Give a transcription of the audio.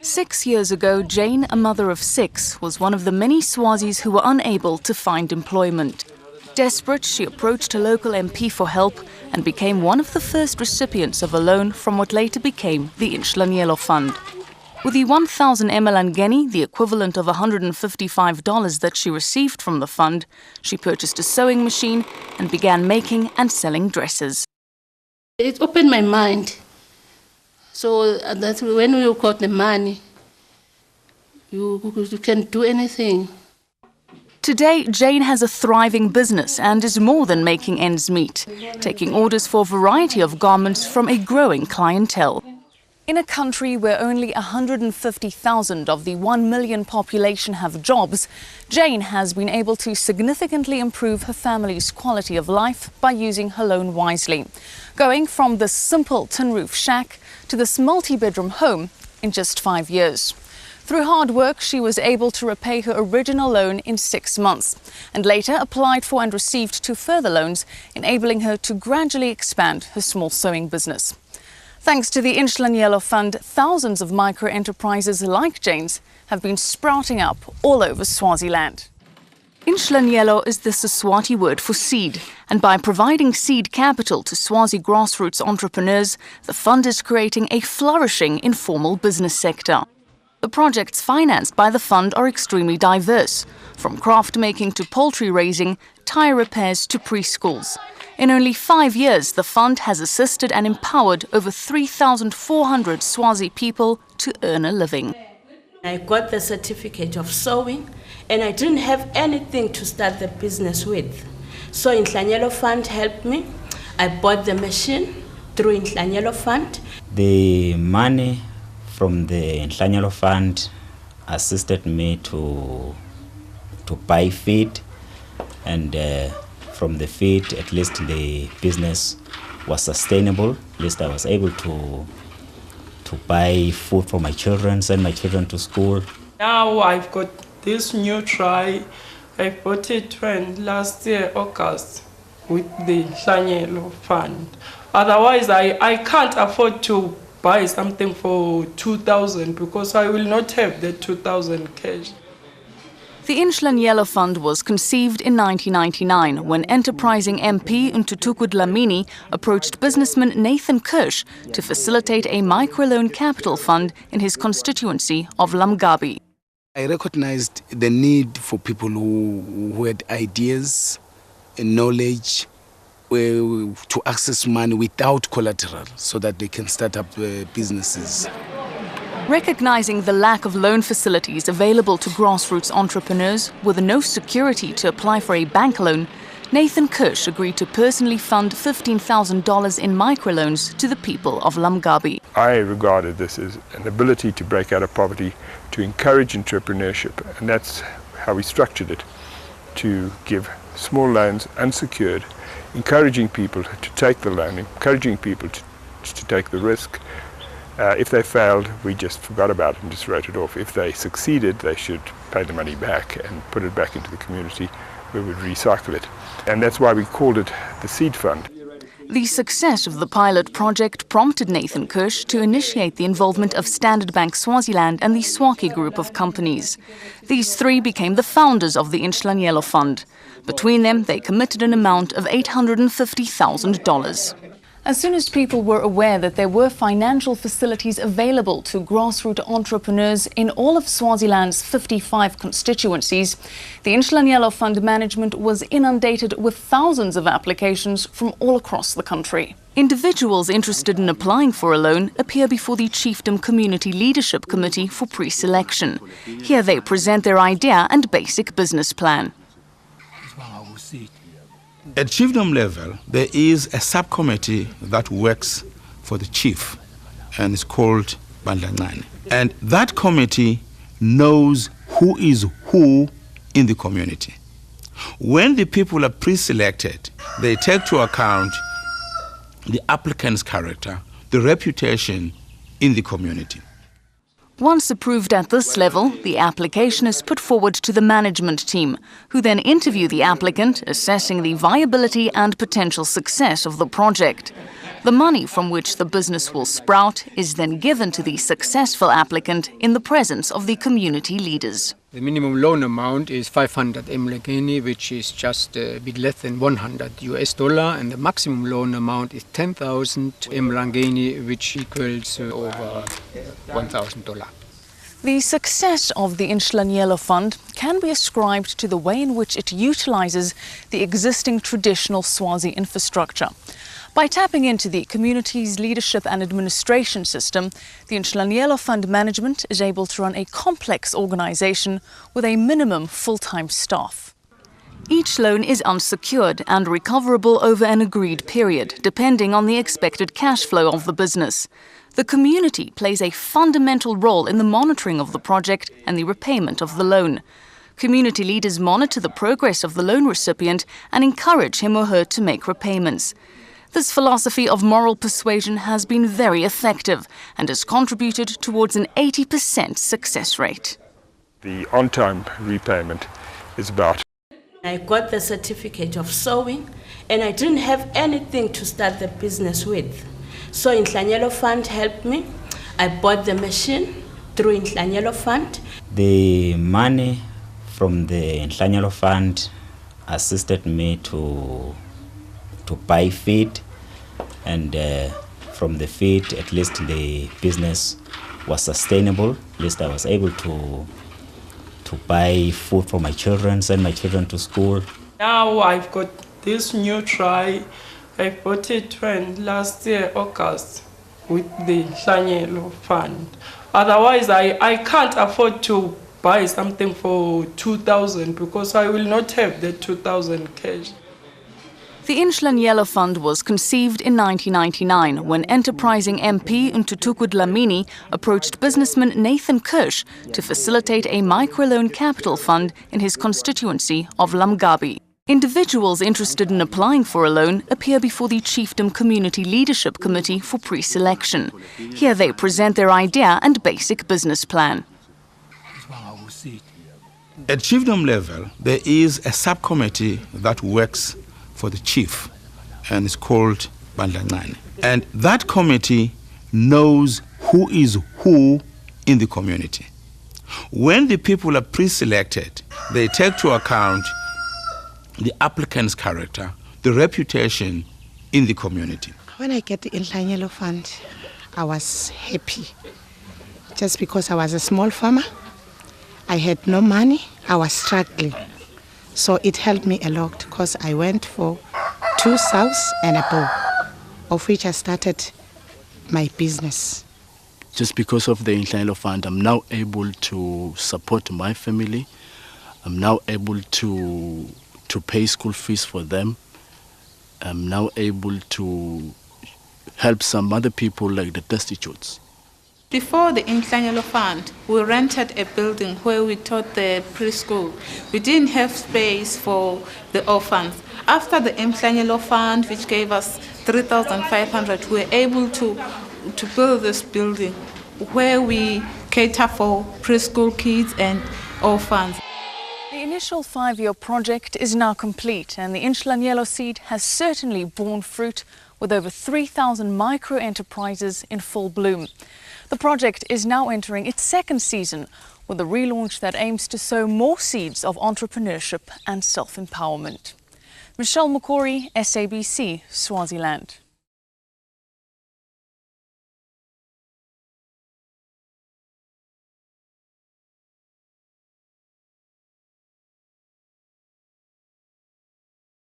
6 years ago, Jane, a mother of 6, was one of the many Swazis who were unable to find employment. Desperate, she approached a local MP for help and became one of the first recipients of a loan from what later became the Inhlanyelo Fund. With the 1,000 emalangeni, the equivalent of $155 that she received from the fund, she purchased a sewing machine and began making and selling dresses. It opened my mind. So that when you got the money, you can do anything. Today, Jane has a thriving business and is more than making ends meet, taking orders for a variety of garments from a growing clientele. In a country where only 150,000 of the 1 million population have jobs, Jane has been able to significantly improve her family's quality of life by using her loan wisely, going from this simple tin roof shack to this multi-bedroom home in just 5 years. Through hard work, she was able to repay her original loan in 6 months and later applied for and received 2 further loans, enabling her to gradually expand her small sewing business. Thanks to the Inhlanyelo Fund, thousands of micro-enterprises like Jane's have been sprouting up all over Swaziland. Inhlanyelo is the Siswati word for seed, and by providing seed capital to Swazi grassroots entrepreneurs, the fund is creating a flourishing informal business sector. The projects financed by the fund are extremely diverse, from craft making to poultry raising, tyre repairs to preschools. In only 5 years, the fund has assisted and empowered over 3,400 Swazi people to earn a living. I got the certificate of sewing and I didn't have anything to start the business with. So Inhlanyelo Fund helped me. I bought the machine through Inhlanyelo Fund. The money from the Inhlanyelo Fund assisted me to buy feed, and from the feed, at least the business was sustainable. At least I was able to buy food for my children, send my children to school. Now I've got this new try. I bought it last year, August, with the Inhlanyelo Fund. Otherwise, I can't afford to buy something for 2,000 because I will not have the 2,000 cash. The Inhlanyelo Fund was conceived in 1999 when enterprising MP Ntuthuku Dlamini approached businessman Nathan Kirsch to facilitate a microloan capital fund in his constituency of Lamgabi. I recognized the need for people who had ideas and knowledge to access money without collateral so that they can start up businesses. Recognizing the lack of loan facilities available to grassroots entrepreneurs with no security to apply for a bank loan, Nathan Kirsch agreed to personally fund $15,000 in microloans to the people of Lamgabi. I regarded this as an ability to break out of poverty, to encourage entrepreneurship, and that's how we structured it, to give small loans unsecured, encouraging people to take the loan, encouraging people to take the risk. If they failed, we just forgot about it and just wrote it off. If they succeeded, they should pay the money back and put it back into the community where we'd recycle it. And that's why we called it the Seed Fund. The success of the pilot project prompted Nathan Kirsch to initiate the involvement of Standard Bank Swaziland and the Swaki Group of companies. These 3 became the founders of the Inhlanyelo Fund. Between them, they committed an amount of $850,000. As soon as people were aware that there were financial facilities available to grassroots entrepreneurs in all of Swaziland's 55 constituencies, the Inhlanyelo Fund management was inundated with thousands of applications from all across the country. Individuals interested in applying for a loan appear before the Chiefdom Community Leadership Committee for pre-selection. Here they present their idea and basic business plan. At chiefdom level, there is a subcommittee that works for the chief, and it's called Bandlancane. And that committee knows who is who in the community. When the people are pre-selected, they take to account the applicant's character, the reputation in the community. Once approved at this level, the application is put forward to the management team, who then interview the applicant, assessing the viability and potential success of the project. The money from which the business will sprout is then given to the successful applicant in the presence of the community leaders. The minimum loan amount is 500 Emlangeni, which is just a bit less than $100, and the maximum loan amount is 10,000 Emlangeni, which equals over $1,000. The success of the Inhlanyelo Fund can be ascribed to the way in which it utilizes the existing traditional Swazi infrastructure. By tapping into the community's leadership and administration system, the Inhlanyelo Fund management is able to run a complex organization with a minimum full-time staff. Each loan is unsecured and recoverable over an agreed period, depending on the expected cash flow of the business. The community plays a fundamental role in the monitoring of the project and the repayment of the loan. Community leaders monitor the progress of the loan recipient and encourage him or her to make repayments. This philosophy of moral persuasion has been very effective and has contributed towards an 80% success rate. The on-time repayment is about. I got the certificate of sewing and I didn't have anything to start the business with. So Inhlanyelo Fund helped me. I bought the machine through Inhlanyelo Fund. The money from the Inhlanyelo Fund assisted me to buy feed, and from the feed, at least the business was sustainable. At least I was able to buy food for my children, send my children to school. Now I've got this new try. I bought it when last year, August, with the Inhlanyelo Fund. Otherwise, I can't afford to buy something for 2,000 because I will not have the 2,000 cash. The Inhlanyelo Fund was conceived in 1999 when enterprising MP Ntuthuku Dlamini approached businessman Nathan Kirsch to facilitate a microloan capital fund in his constituency of Lamgabi. Individuals interested in applying for a loan appear before the Chiefdom Community Leadership Committee for pre-selection. Here they present their idea and basic business plan. At chiefdom level, there is a subcommittee that works for the chief, and it's called Bandlancane. And that committee knows who is who in the community. When the people are pre-selected, they take to account the applicant's character, the reputation in the community. When I get the Inhlanyelo Fund, I was happy. Just because I was a small farmer, I had no money, I was struggling. So it helped me a lot because I went for 2 sows and a bowl, of which I started my business. Just because of the Inhlanyelo Fund, I'm now able to support my family. I'm now able to pay school fees for them. I'm now able to help some other people like the destitutes. Before the Inhlanyelo Fund, we rented a building where we taught the preschool. We didn't have space for the orphans. After the Inhlanyelo Fund, which gave us 3,500, we were able to build this building where we cater for preschool kids and orphans. The initial 5-year project is now complete, and the Inhlanyelo seed has certainly borne fruit with over 3,000 micro-enterprises in full bloom. The project is now entering its 2nd season with a relaunch that aims to sow more seeds of entrepreneurship and self-empowerment. Michelle Mukori, SABC, Swaziland.